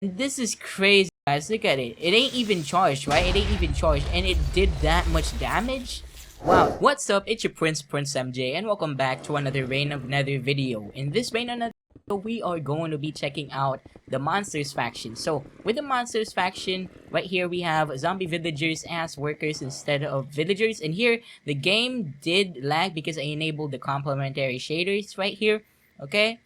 This is crazy, guys. Look at it. It ain't even charged, right? It ain't even charged, and it did that much damage? Wow. What's up? It's your Prince MJ, and welcome back to another Reign of Nether video. In this Reign of Nether video, we are going to be checking out the Monsters faction. So, with the Monsters faction, right here we have zombie villagers as workers instead of villagers. And here, the game did lag because I enabled the complementary shaders right here. Okay?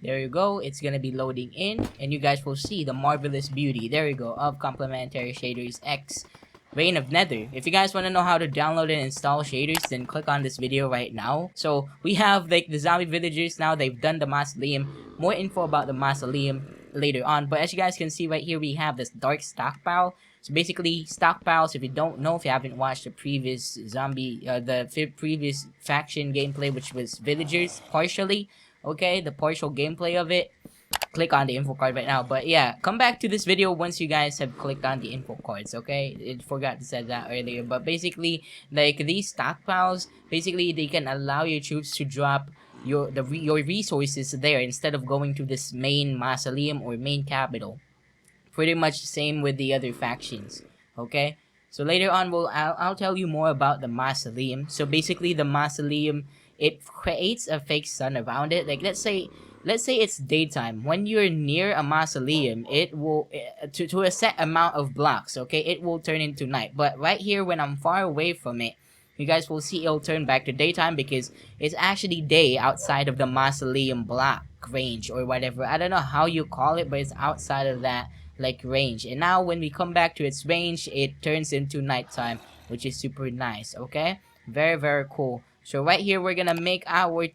There you go. It's gonna be loading in, and you guys will see the marvelous beauty. There you go of Complementary Shaders X Reign of Nether. If you guys want to know how to download and install shaders, then click on this video right now. So we have like the zombie villagers now. They've done the mausoleum. More info about the mausoleum later on. But as you guys can see right here, we have this dark stockpile. So basically, stockpiles, if you don't know, if you haven't watched the previous previous faction gameplay, which was villagers partially, okay, the partial gameplay of it, click on the info card right now. But yeah, come back to this video once you guys have clicked on the info cards, okay? I forgot to say that earlier, but basically, like these stockpiles, basically they can allow your troops to drop your resources there instead of going to this main mausoleum or main capital. Pretty much the same with the other factions, okay? So later on, I'll tell you more about the mausoleum. So basically, the mausoleum, it creates a fake sun around it. Like let's say it's daytime. When you're near a mausoleum, it will to a set amount of blocks. Okay, it will turn into night. But right here, when I'm far away from it, you guys will see it'll turn back to daytime because it's actually day outside of the mausoleum block range or whatever. I don't know how you call it, but it's outside of that like range. And now when we come back to its range, it turns into nighttime, which is super nice. Okay, very cool. So right here, we're gonna make our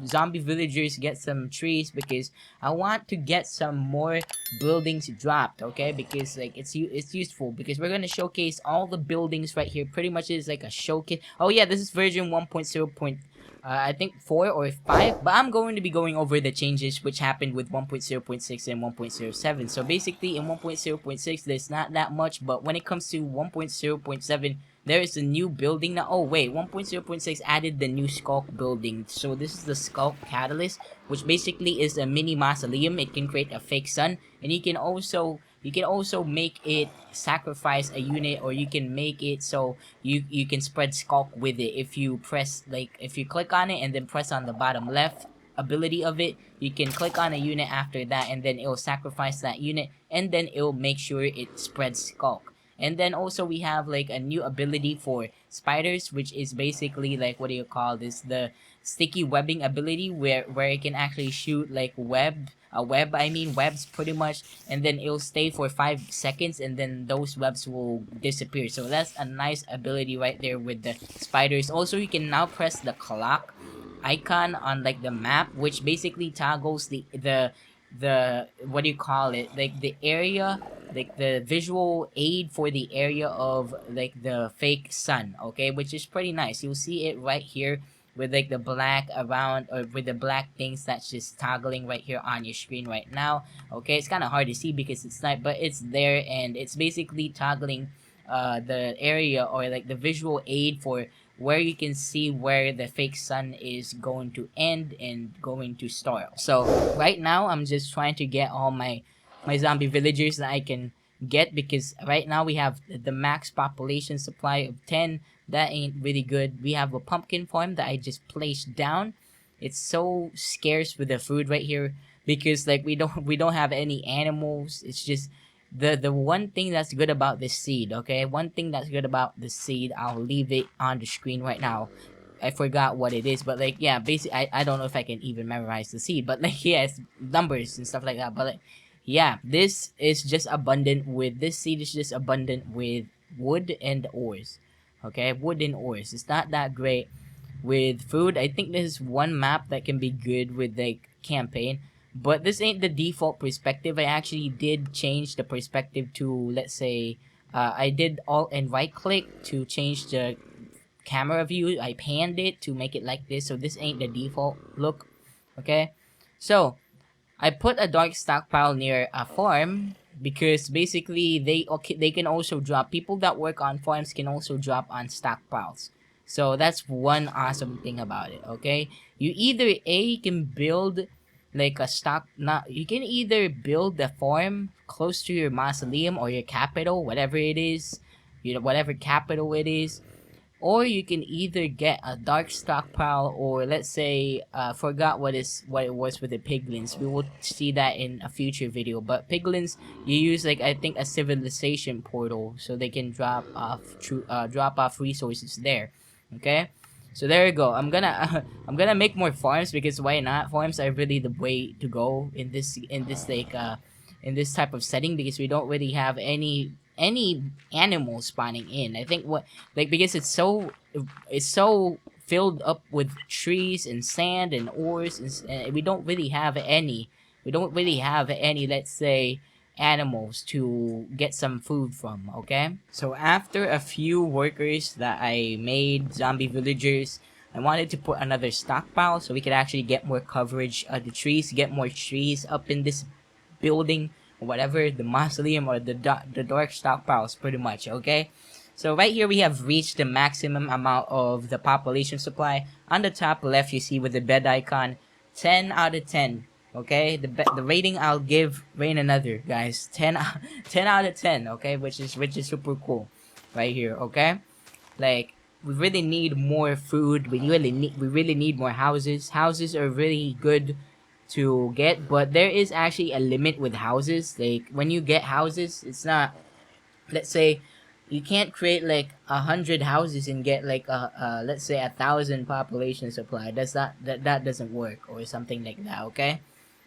zombie villagers get some trees because I want to get some more buildings dropped. Okay, because like it's useful because we're gonna showcase all the buildings right here. Pretty much is like a showcase. Oh yeah, this is version 1.0. I think 4 or 5, but I'm going to be going over the changes which happened with 1.0.6 and 1.07. So basically in 1.0.6 there's not that much, but when it comes to 1.0.7 there is a new building now. Oh wait, 1.0.6 added the new Skulk building. So this is the Skulk Catalyst, which basically is a mini mausoleum. It can create a fake sun, and you can also make it sacrifice a unit, or you can make it so you can spread Skulk with it. If you press, like if you click on it and then press on the bottom left ability of it, you can click on a unit after that, and then it'll sacrifice that unit, and then it'll make sure it spreads Skulk. And then also we have like a new ability for spiders, which is basically like, what do you call this, the sticky webbing ability, where it can actually shoot like webs pretty much, and then it'll stay for 5 seconds, and then those webs will disappear. So that's a nice ability right there with the spiders. Also, you can now press the clock icon on like the map, which basically toggles the what do you call it, like the area, like the visual aid for the area of like the fake sun, okay, which is pretty nice. You'll see it right here with like the black around, or with the black things that's just toggling right here on your screen right now. Okay, it's kind of hard to see because it's night, but it's there, and it's basically toggling the area, or like the visual aid for where you can see where the fake sun is going to end and going to start. So right now I'm just trying to get all my zombie villagers that I can get, because right now we have the max population supply of 10. That ain't really good. We have a pumpkin farm that I just placed down. It's so scarce with the food right here because like we don't have any animals. It's just the one thing that's good about this seed, okay? One thing that's good about the seed, I'll leave it on the screen right now. I forgot what it is, but like, yeah, basically, I don't know if I can even memorize the seed, but like, yeah, it's numbers and stuff like that. But like, yeah, this is just abundant with, this seed is just abundant with wood and ores, okay? Wood and ores. It's not that great with food. I think there's one map that can be good with like campaign, but this ain't the default perspective. I actually did change the perspective to, let's say, I did alt and right click to change the camera view. I panned it to make it like this, so this ain't the default look, okay? So I put a dark stockpile near a farm because basically they can also drop, people that work on farms can also drop on stockpiles. So that's one awesome thing about it, okay? You either A, can build like a stock. Not you can either build the farm close to your mausoleum or your capital, whatever it is, whatever capital it is, or you can either get a dark stockpile, or let's say forgot what it was with the piglins. We will see that in a future video. But piglins, you use like I think a civilization portal so they can drop off resources there. Okay, so there you go. I'm gonna I'm gonna make more farms, because why not? Farms are really the way to go in this type of setting, because we don't really have any animals spawning in. I think what, like, because it's so filled up with trees and sand and ores, and we don't really have any, let's say, animals to get some food from. Okay, so after a few workers that I made zombie villagers, I wanted to put another stockpile so we could actually get more coverage of the trees, get more trees up in this building, or whatever, the mausoleum, or the dark stockpiles, pretty much. Okay, so right here we have reached the maximum amount of the population supply. On the top left, you see with the bed icon, 10 out of 10. Okay, the rating I'll give Rain Another, guys, 10 out of 10. Okay, which is super cool, right here. Okay, like, we really need more food. We really need more houses. Houses are really good to get, but there is actually a limit with houses. Like, when you get houses, it's not, let's say, you can't create like 100 houses and get like a let's say 1,000 population supply. That doesn't work, or something like that. Okay,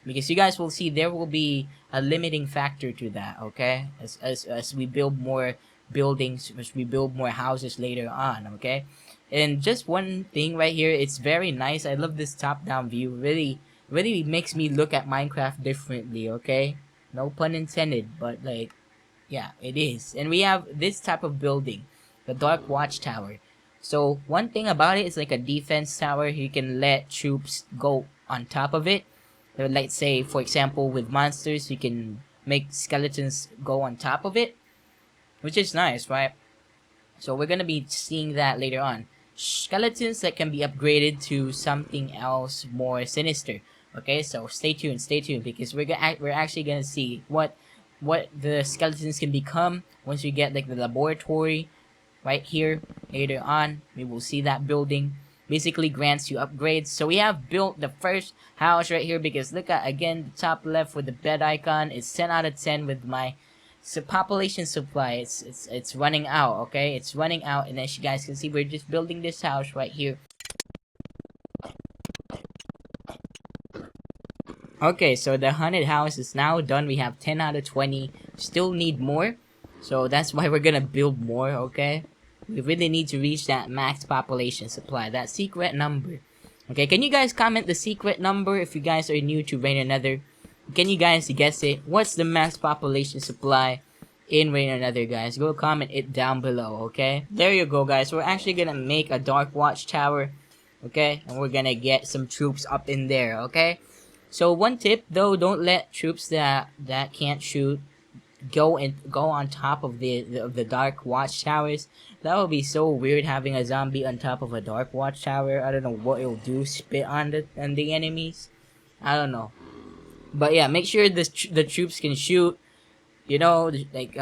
because you guys will see there will be a limiting factor to that. Okay, as we build more buildings, as we build more houses later on. Okay, and just one thing right here, it's very nice. I love this top down view. Really makes me look at Minecraft differently. Okay, no pun intended, but like, yeah, it is. And we have this type of building, the Dark Watchtower. So one thing about it is like a defense tower. You can let troops go on top of it. Let's say, for example, with monsters, you can make skeletons go on top of it, which is nice, right? So we're gonna be seeing that later on. Skeletons that can be upgraded to something else more sinister. Okay, so stay tuned, because we're actually gonna see what the skeletons can become once we get like the laboratory right here later on. We will see that building basically grants you upgrades. So we have built the first house right here, because look at again the top left with the bed icon. It's 10 out of 10 with my population supply. It's running out. Okay, it's running out, and as you guys can see, we're just building this house right here. Okay, so the haunted house is now done. We have 10 out of 20. Still need more. So that's why we're gonna build more, okay? We really need to reach that max population supply, that secret number. Okay, can you guys comment the secret number if you guys are new to Rain Another? Can you guys guess it? What's the max population supply in Rain Another, guys? Go comment it down below, okay? There you go, guys. We're actually gonna make a dark watchtower, okay? And we're gonna get some troops up in there, okay? So one tip though, don't let troops that can't shoot go on top of the dark watchtowers. That would be so weird, having a zombie on top of a dark watchtower. I don't know what it'll do. Spit on the enemies. I don't know. But yeah, make sure the troops can shoot. You know, like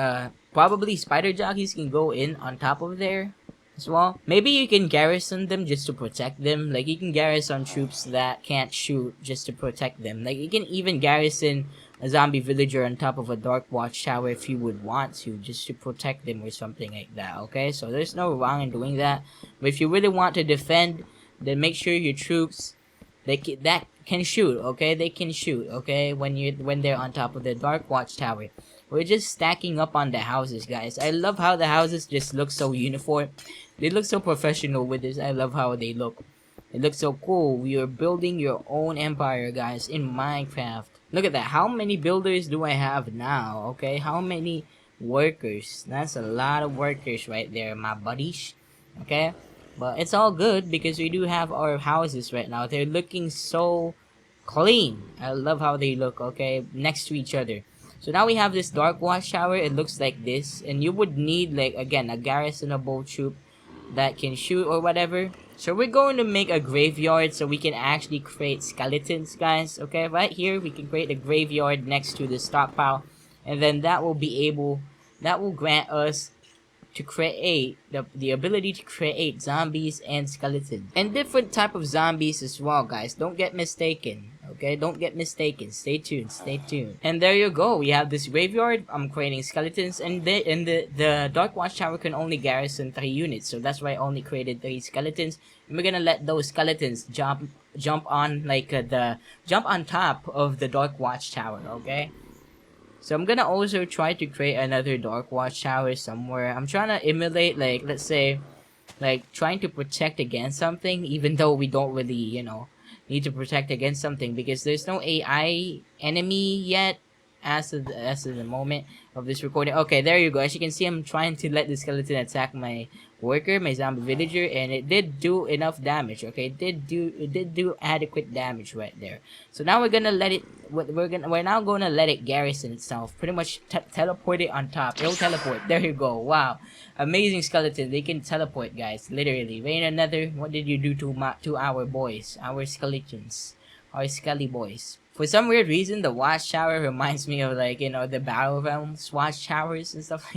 probably spider jockeys can go in on top of there as well. Maybe you can garrison them just to protect them. Like, you can garrison troops that can't shoot just to protect them. Like, you can even garrison a zombie villager on top of a dark watchtower if you would want to, just to protect them or something like that. Okay, so there's no wrong in doing that. But if you really want to defend, then make sure your troops that can shoot. Okay, they can shoot. Okay, when they're on top of the dark watchtower. We're just stacking up on the houses, guys. I love how the houses just look so uniform. They look so professional with this. I love how they look. It looks so cool. You're building your own empire, guys, in Minecraft. Look at that. How many builders do I have now? Okay, how many workers? That's a lot of workers right there, my buddies. Okay, but it's all good because we do have our houses right now. They're looking so clean. I love how they look, okay, next to each other. So now we have this dark watchtower. It looks like this, and you would need, like, again, a garrisonable troop that can shoot or whatever. So we're going to make a graveyard so we can actually create skeletons, guys. Okay, right here we can create a graveyard next to the stockpile, and then that will grant us to create the ability to create zombies and skeletons and different type of zombies as well, guys. Don't get mistaken. Okay, don't get mistaken. Stay tuned, stay tuned. And there you go. We have this graveyard. I'm creating skeletons, and the Dark Watchtower can only garrison 3 units, so that's why I only created 3 skeletons. And we're gonna let those skeletons jump on jump on top of the Dark Watchtower. Okay. So I'm gonna also try to create another Dark Watchtower somewhere. I'm trying to emulate, like, let's say, like, trying to protect against something, even though we don't really, need to protect against something, because there's no AI enemy yet as of the moment of this recording. Okay, there you go. As you can see, I'm trying to let the skeleton attack my worker, my zombie villager, and it did do enough damage. Okay, it did do adequate damage right there. So now we're gonna let it. We're now gonna let it garrison itself. Pretty much teleport it on top. It'll teleport. There you go. Wow, amazing skeleton. They can teleport, guys. Literally. Rain another. What did you do to our boys, our skeletons, our skelly boys? For some weird reason, the watchtower reminds me of, like, the Battle Realms watchtowers and stuff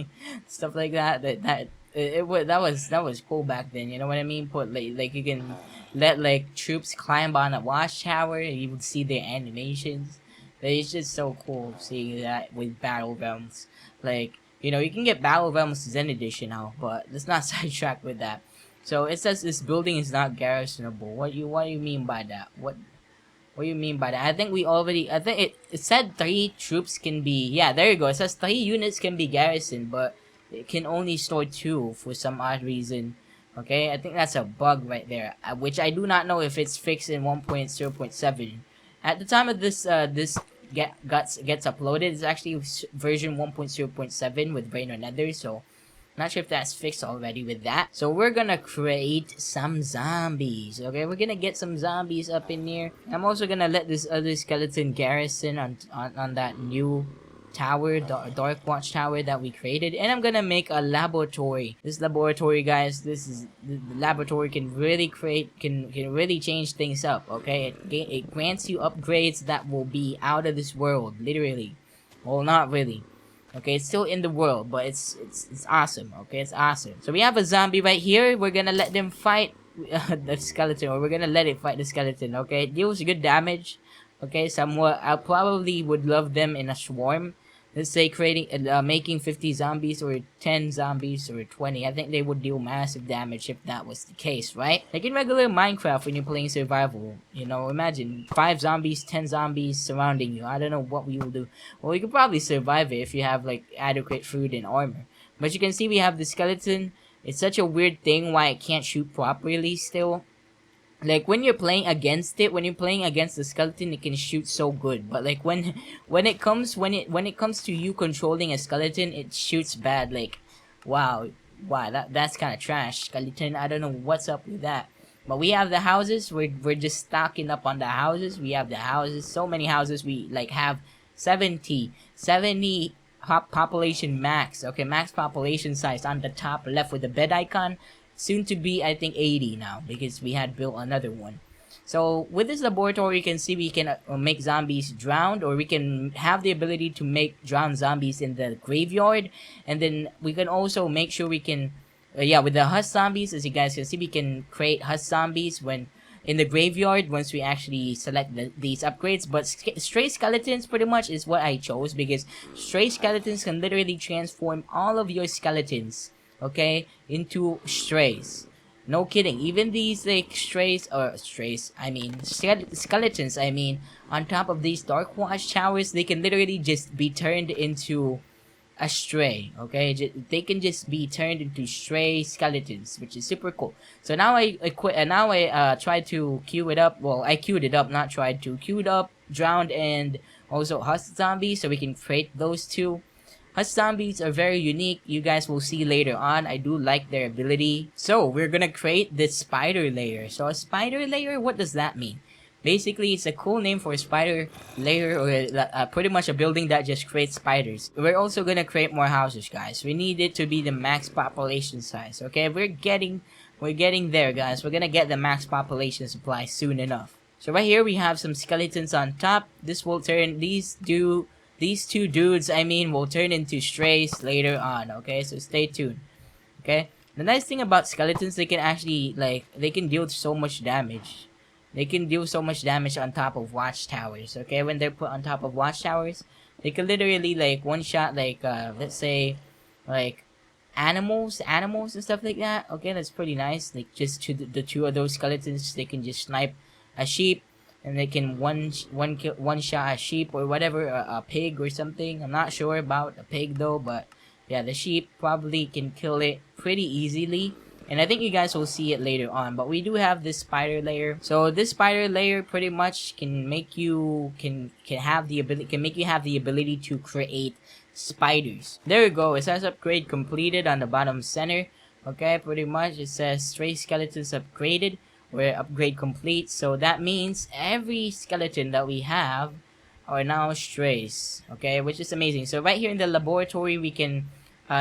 like that. That was cool back then. You know what I mean? Put like you can let, like, troops climb on a watchtower, and you would see their animations. Like, it's just so cool seeing that with Battle Realms. Like, you can get Battle Realms Zen Edition now, but let's not sidetrack with that. So it says this building is not garrisonable. What do you mean by that? What do you mean by that? I think it said 3 troops can be, yeah, there you go. It says 3 units can be garrisoned, but it can only store 2 for some odd reason. Okay, I think that's a bug right there, which I do not know if it's fixed in 1.0.7. At the time of this gets uploaded, it's actually version 1.0.7 with Brain or Nether, so not sure if that's fixed already with that. So we're gonna create some zombies. Okay, we're gonna get some zombies up in here. I'm also gonna let this other skeleton garrison on that new tower, dark watchtower that we created, and I'm gonna make a laboratory. This laboratory, guys, this is the laboratory can really can really change things up. Okay, it grants you upgrades that will be out of this world, literally. Well, not really. Okay, it's still in the world, but it's awesome. Okay, it's awesome. So we have a zombie right here. We're gonna let them fight the skeleton, or we're gonna let it fight the skeleton. Okay, it deals good damage. Okay, somewhat. I probably would love them in a swarm. Let's say making 50 zombies or 10 zombies or 20. I think they would deal massive damage if that was the case, right? Like in regular Minecraft when you're playing survival, imagine 5 zombies, 10 zombies surrounding you. I don't know what we will do. Well, you could probably survive it if you have, like, adequate food and armor. But you can see we have the skeleton. It's such a weird thing why it can't shoot properly still. Like when you're playing against the skeleton, it can shoot so good, but like when it comes to you controlling a skeleton, it shoots bad. Like, wow, that's kind of trash, skeleton. I don't know what's up with that. But we have the houses. We're just stocking up on the houses. We have the houses, so many houses. We like have 70 population max. Okay, max population size on the top left with the bed icon. Soon to be, I think, 80 now, because we had built another one. So with this laboratory, you can see we can make zombies drowned, or we can have the ability to make drowned zombies in the graveyard. And then we can also make sure we can, with the husk zombies, as you guys can see, we can create husk zombies when in the graveyard once we actually select these upgrades. But stray skeletons pretty much is what I chose, because stray skeletons can literally transform all of your skeletons, okay, into strays. No kidding. Even these, like, skeletons, on top of these dark watchtowers, they can literally just be turned into a stray. Okay, they can just be turned into stray skeletons, which is super cool. So now I tried to queue it up. Well, I queued it up, not tried to. Queued up drowned and also husk zombies, so we can create those two. Husk zombies are very unique. You guys will see later on. I do like their ability. So we're gonna create this spider layer. So a spider layer, what does that mean? Basically, it's a cool name for a spider layer, or pretty much a building that just creates spiders. We're also gonna create more houses, guys. We need it to be the max population size. Okay, we're getting We're getting there, guys. We're gonna get the max population supply soon enough. So right here we have some skeletons on top. This will turn these two dudes, I mean, will turn into strays later on. Okay, so stay tuned. Okay, the nice thing about skeletons, they can actually they can deal so much damage. They can deal so much damage on top of watchtowers. Okay, when they're put on top of watchtowers, they can literally like one shot let's say like animals and stuff like that. Okay, that's pretty nice. Like just the two of those skeletons, they can just snipe a sheep, and they can one shot a sheep or whatever, a pig or something. I'm not sure about a pig though, but yeah, the sheep probably can kill it pretty easily. And I think you guys will see it later on. But we do have this spider layer. So this spider layer pretty much can make you can make you have the ability to create spiders. There you go. It says upgrade completed on the bottom center. Okay, pretty much it says stray skeletons upgraded or upgrade complete. So that means every skeleton that we have are now strays. Okay, which is amazing. So right here in the laboratory, we can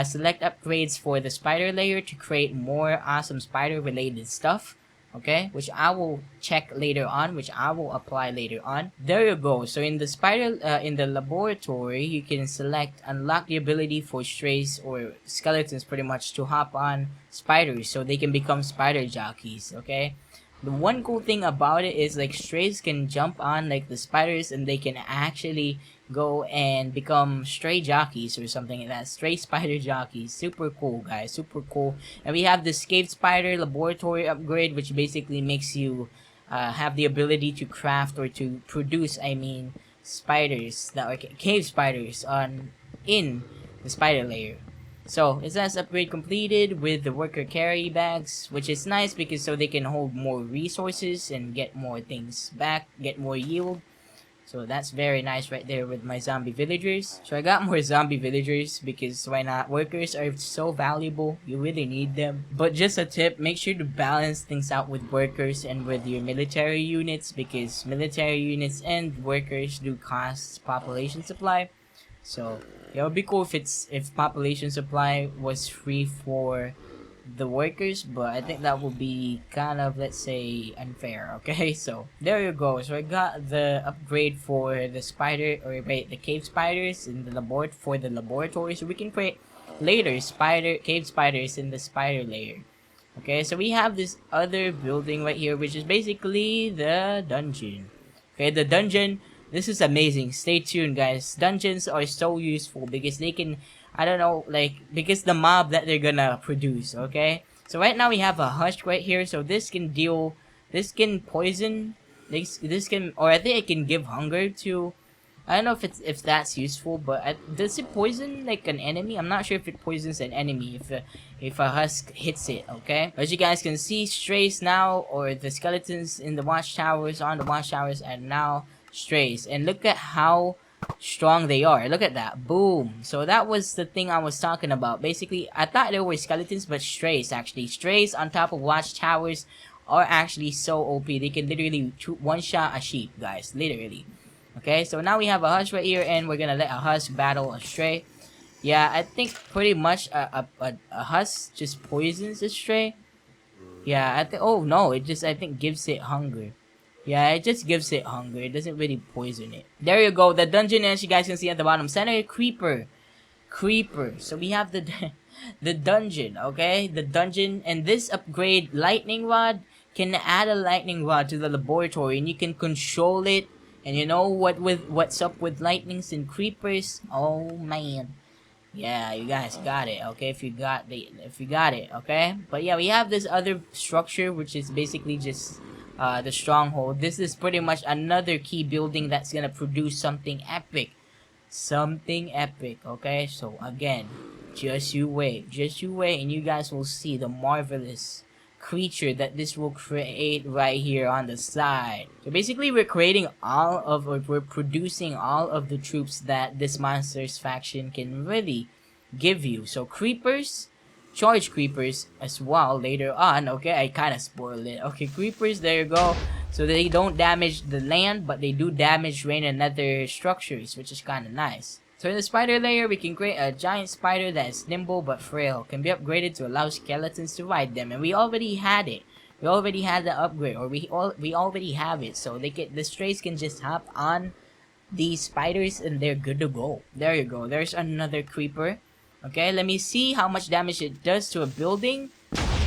select upgrades for the spider layer to create more awesome spider related stuff. Okay, which I will check later on, which I will apply later on. There you go. So in the in the laboratory, you can select unlock the ability for strays or skeletons pretty much to hop on spiders so they can become spider jockeys. Okay, the one cool thing about it is like strays can jump on like the spiders, and they can actually go and become stray jockeys or something like that. Stray spider jockeys. Super cool, guys. Super cool. And we have the cave spider laboratory upgrade, which basically makes you have the ability to craft or to produce, I mean, spiders that are cave spiders on in the spider layer. So it says upgrade completed with the worker carry bags, which is nice because so they can hold more resources and get more things back, get more yield. So that's very nice right there with my zombie villagers. So I got more zombie villagers because why not? Workers are so valuable. You really need them. But just a tip, make sure to balance things out with workers and with your military units, because military units and workers do cost population supply. So it would be cool if population supply was free for the workers, but I think that would be kind of, let's say, unfair. Okay, so there you go. So I got the upgrade for the spider, or wait, the cave spiders in the laboratory, so we can create later cave spiders in the spider layer. Okay, so we have this other building right here, which is basically the dungeon. Okay, the dungeon. This is amazing. Stay tuned, guys. Dungeons are so useful because they can, I don't know, like, because the mob that they're gonna produce, okay? So right now we have a husk right here, so this can poison, this can, or I think it can give hunger to, I don't know if that's useful, but does it poison like an enemy? I'm not sure if it poisons an enemy if a husk hits it. Okay, as you guys can see, strays now, or the skeletons in the watchtowers on the watchtowers are now strays, and look at how strong they are. Look at that, boom. So that was the thing I was talking about. Basically, I thought there were skeletons, but strays. Actually, strays on top of watchtowers are actually so OP. They can literally one shot a sheep, guys, literally. Okay, so now we have a husk right here, and we're gonna let a husk battle a stray. Yeah, I think pretty much a husk just poisons a stray. Yeah, I think, oh no, it just, I think, gives it hunger. Yeah, it just gives it hunger. It doesn't really poison it. There you go, the dungeon, as you guys can see at the bottom center, creeper. So we have the the dungeon, okay? The dungeon, and this upgrade lightning rod can add a lightning rod to the laboratory, and you can control it. And you know what's up with lightnings and creepers? Oh man. Yeah, you guys got it, okay? If you got it, okay? But yeah, we have this other structure, which is basically just the stronghold. This is pretty much another key building that's gonna produce something epic. Something epic, okay? So again, just you wait, and you guys will see the marvelous creature that this will create right here on the side. So basically, we're producing all of the troops that this monsters faction can really give you. So creepers, charge creepers as well later on. Okay, I kind of spoiled it. Okay, creepers, there you go. So they don't damage the land, but they do damage rain and nether structures, which is kind of nice. So in the spider layer, we can create a giant spider that is nimble but frail, can be upgraded to allow skeletons to ride them, and we already had it. We already had the upgrade, or we already have it, so the strays can just hop on these spiders and they're good to go. There you go. There's another creeper. Okay, let me see how much damage it does to a building.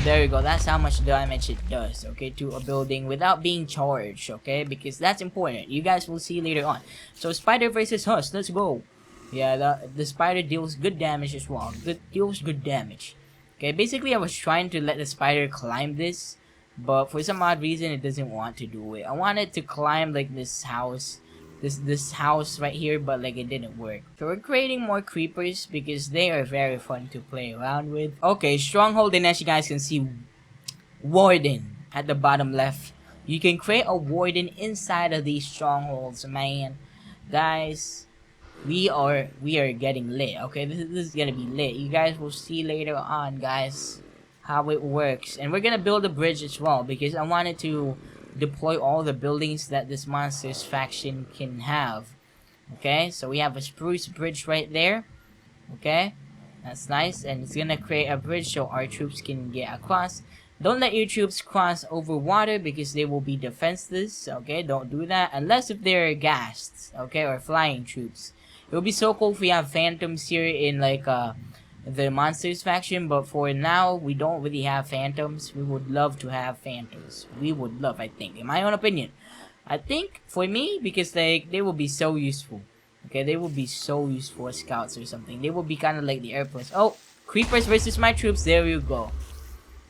There you go. That's how much damage it does, okay, to a building without being charged, okay, because that's important. You guys will see later on. So spider versus us. Let's go. Yeah, the spider deals good damage as well. Deals good damage. Okay, basically I was trying to let the spider climb this, but for some odd reason it doesn't want to do it. I wanted to climb like this house. This house right here, but like it didn't work. So we're creating more creepers because they are very fun to play around with. Okay, stronghold, and as you guys can see, warden at the bottom left. You can create a warden inside of these strongholds, man. Guys, we are getting lit. Okay, this is gonna be lit. You guys will see later on, guys, how it works. And we're gonna build a bridge as well because I wanted to deploy all the buildings that this monsters faction can have. Okay, so we have a spruce bridge right there. Okay, that's nice, and it's gonna create a bridge so our troops can get across. Don't let your troops cross over water because they will be defenseless. Okay, don't do that unless if they're ghasts, okay, or flying troops. It would be so cool if we have phantoms here in like the monsters faction, but for now we don't really have phantoms. We would love to have phantoms. We would love, I think, in my own opinion, I think for me, because like they will be so useful. Okay, they will be so useful as scouts or something. They will be kind of like the airplanes. Oh, creepers versus my troops. There you go.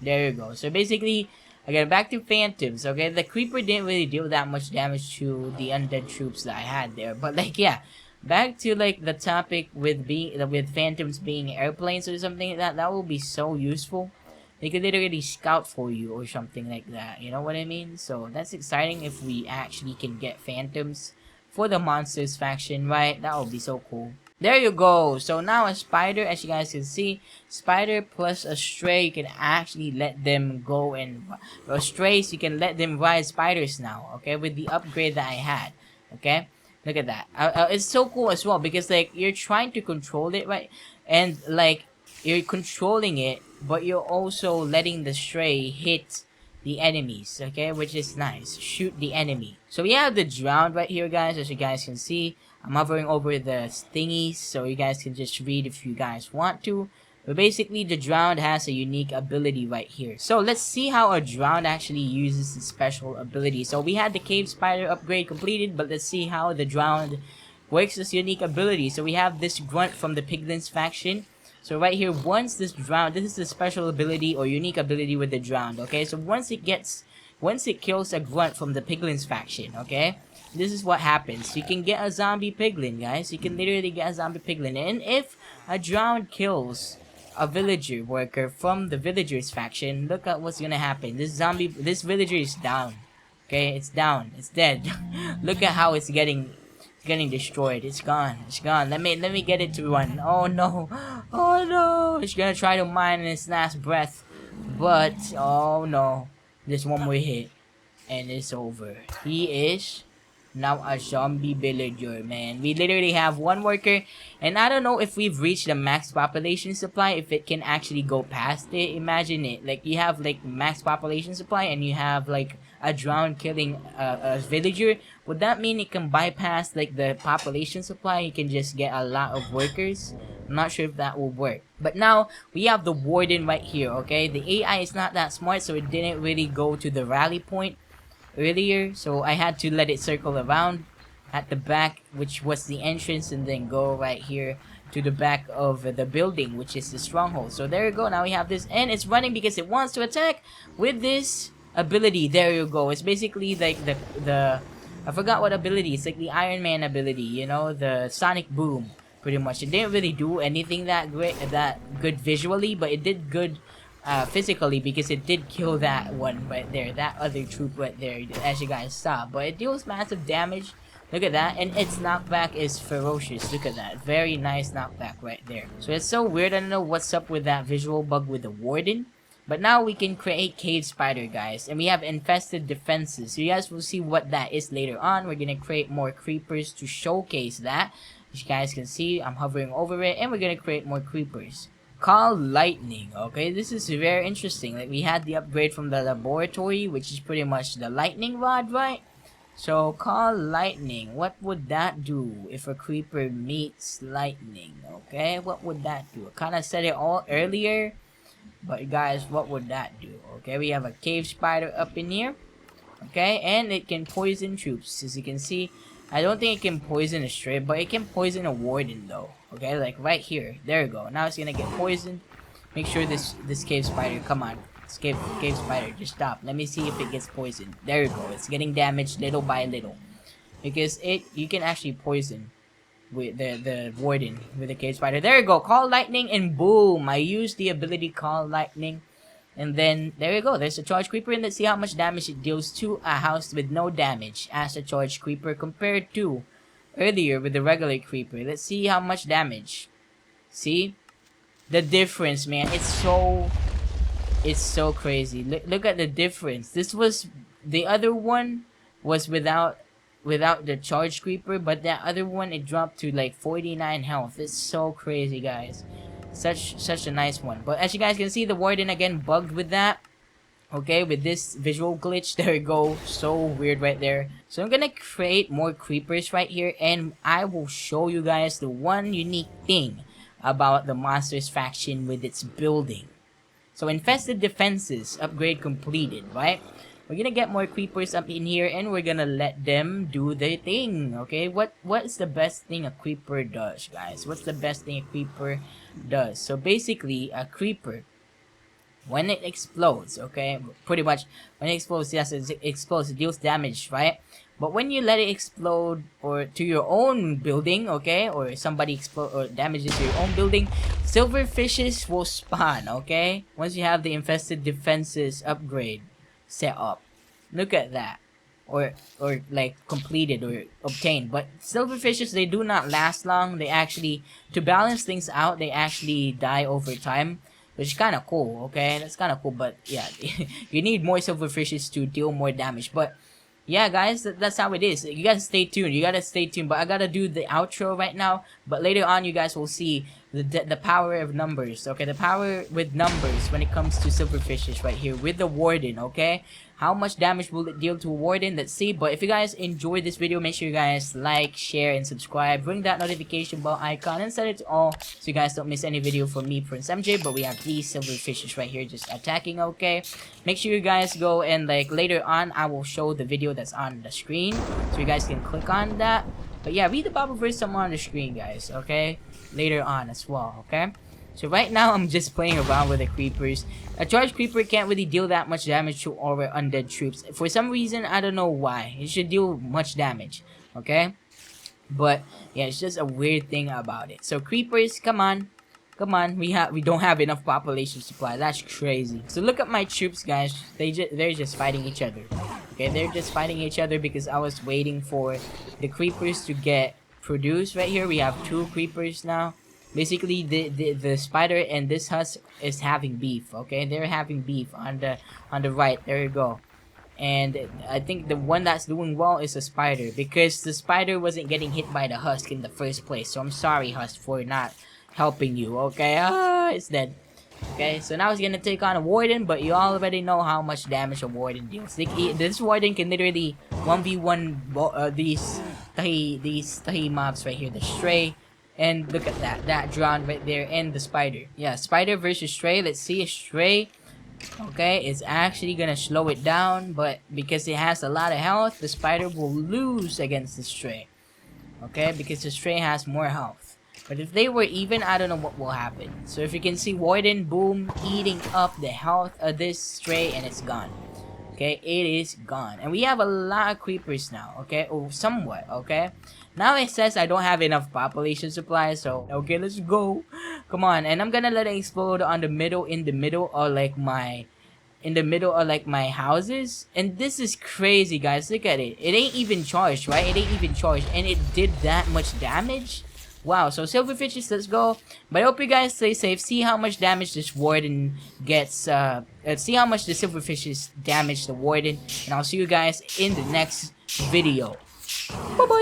There you go. So basically, again, back to phantoms. Okay, the creeper didn't really deal that much damage to the undead troops that I had there, but like yeah. Back to like the topic with phantoms being airplanes or something like that. That will be so useful. They could literally scout for you or something like that. You know what I mean? So that's exciting if we actually can get phantoms for the monsters faction, right? That would be so cool. There you go. So now a spider, as you guys can see, spider plus a stray, you can actually let them go, and strays, you can let them ride spiders now. Okay, with the upgrade that I had. Okay. Look at that. It's so cool as well because like you're trying to control it, right? And like you're controlling it, but you're also letting the stray hit the enemies, okay? Which is nice. Shoot the enemy. So we have the drowned right here, guys, as you guys can see. I'm hovering over the thingies so you guys can just read if you guys want to. But basically, the drowned has a unique ability right here. So let's see how a drowned actually uses its special ability. So we had the cave spider upgrade completed, but let's see how the drowned works this unique ability. So we have this grunt from the piglins faction. So right here, once this drowned, this is the special ability or unique ability with the drowned. Okay, so once it kills a grunt from the piglins faction, okay, this is what happens. You can get a zombie piglin, guys. You can literally get a zombie piglin, and if a drowned kills a villager worker from the villagers faction, look at what's gonna happen. This villager is down. Okay, it's down. It's dead. Look at how it's getting destroyed. It's gone. It's gone. Let me get it to run. Oh no. Oh no. It's gonna try to mine in its last breath. But oh no. Just one more hit. And it's over. He is now a zombie villager, man. We literally have one worker, and I don't know if we've reached the max population supply, if it can actually go past it. Imagine it, like you have like max population supply and you have like a drowned killing a villager. Would that mean it can bypass like the population supply? You can just get a lot of workers. I'm not sure if that will work. But now we have the warden right here, okay? The AI is not that smart, so it didn't really go to the rally point earlier, so I had to let it circle around at the back, which was the entrance, and then go right here to the back of the building, which is the stronghold. So there you go. Now we have this, and it's running because it wants to attack with this ability. There you go. It's basically like the I forgot what ability. It's like the Iron Man ability, you know, the sonic boom. Pretty much, it didn't really do anything that good visually, but it did good physically because it did kill that one right there, that other troop right there, as you guys saw. But it deals massive damage. Look at that, and its knockback is ferocious. Look at that, very nice knockback right there. So it's so weird. I don't know what's up with that visual bug with the warden. But now we can create cave spider, guys, and we have infested defenses. So you guys will see what that is later on. We're gonna create more creepers to showcase that. As you guys can see, I'm hovering over it, and we're gonna create more creepers. Call lightning. Okay, this is very interesting. Like, we had the upgrade from the laboratory, which is pretty much the lightning rod, right? So call lightning. What would that do if a creeper meets lightning? Okay, what would that do? I kind of said it all earlier, but guys, what would that do? Okay, we have a cave spider up in here. Okay, and it can poison troops. As you can see, I don't think it can poison a stray, but it can poison a warden though. Okay, like right here. There we go. Now it's gonna get poisoned. Make sure this cave spider, come on. This cave spider, just stop. Let me see if it gets poisoned. There you go. It's getting damaged little by little. Because you can actually poison with the warden with the cave spider. There you go. Call lightning and boom. I used the ability call lightning. And then, there you go, there's a charge creeper, and let's see how much damage it deals to a house with no damage as a charge creeper compared to earlier with the regular creeper. Let's see how much damage. See? The difference, man, it's so crazy. Look at the difference. The other one was without the charge creeper, but that other one, it dropped to like 49 health. It's so crazy, guys. Such a nice one. But as you guys can see, the warden again bugged with that. Okay, with this visual glitch. There we go. So weird right there. So I'm gonna create more creepers right here, and I will show you guys the one unique thing about the monsters faction with its building. So infested defenses upgrade completed, right? We're gonna get more creepers up in here, and we're gonna let them do their thing. Okay, what's the best thing a creeper does, guys? What's the best thing a creeper does? So basically, a creeper, when it explodes, okay, pretty much when it explodes, yes, it explodes, it deals damage, right? But when you let it explode or to your own building, okay, or somebody explode or damages your own building, silver fishes will spawn, okay? Once you have the infested defenses upgrade set up. Look at that. Or like completed or obtained. But silverfishes, they do not last long. They actually, to balance things out, they actually die over time, which is kind of cool. Okay, that's kind of cool. But yeah, you need more silverfishes to deal more damage. But yeah, guys, that's how it is. You gotta stay tuned. You gotta stay tuned. But I gotta do the outro right now. But later on, you guys will see the power of numbers. Okay, the power with numbers when it comes to silverfishes right here with the warden. Okay, how much damage will it deal to a warden? Let's see. But if you guys enjoyed this video, make sure you guys like, share, and subscribe. Ring that notification bell icon and set it to all so you guys don't miss any video from me, Prince MJ. But we have these silverfishes right here just attacking. Okay, make sure you guys go and like later on I will show the video that's on the screen so you guys can click on that. But yeah, read the Bible verse somewhere on the screen, guys. Okay, later on as well. Okay. So right now, I'm just playing around with the creepers. A charge creeper can't really deal that much damage to our undead troops. For some reason, I don't know why. It should deal much damage, okay? But yeah, it's just a weird thing about it. So creepers, come on. Come on, we don't have enough population supply. That's crazy. So look at my troops, guys. They're just fighting each other. Okay, they're just fighting each other because I was waiting for the creepers to get produced. Right here, we have 2 creepers now. Basically, the spider and this husk is having beef. Okay, they're having beef on the right. There you go. And I think the one that's doing well is the spider because the spider wasn't getting hit by the husk in the first place. So I'm sorry, husk, for not helping you. Okay, it's dead. Okay, so now it's gonna take on a warden, but you already know how much damage a warden deals. This warden can literally 1v1 these tahi mobs right here, the stray. And look at that drown right there, and the spider. Yeah, spider versus stray. Let's see if stray, okay, is actually gonna slow it down, but because it has a lot of health, the spider will lose against the stray. Okay, because the stray has more health. But if they were even, I don't know what will happen. So if you can see warden, boom, eating up the health of this stray, and it's gone. Okay, it is gone. And we have a lot of creepers now, okay? Or somewhat, okay? Now it says I don't have enough population supply, so okay, let's go. Come on, and I'm gonna let it explode on the middle, in the middle of like my houses. And this is crazy, guys. Look at it. It ain't even charged, right? It ain't even charged, and it did that much damage. Wow, so silverfishes, let's go. But I hope you guys stay safe. See how much damage this warden gets. See how much the silverfishes damage the warden. And I'll see you guys in the next video. Bye-bye!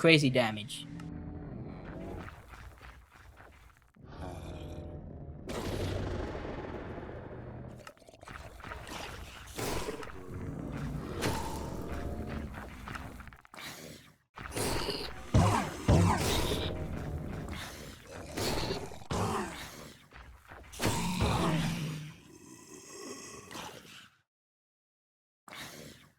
crazy damage.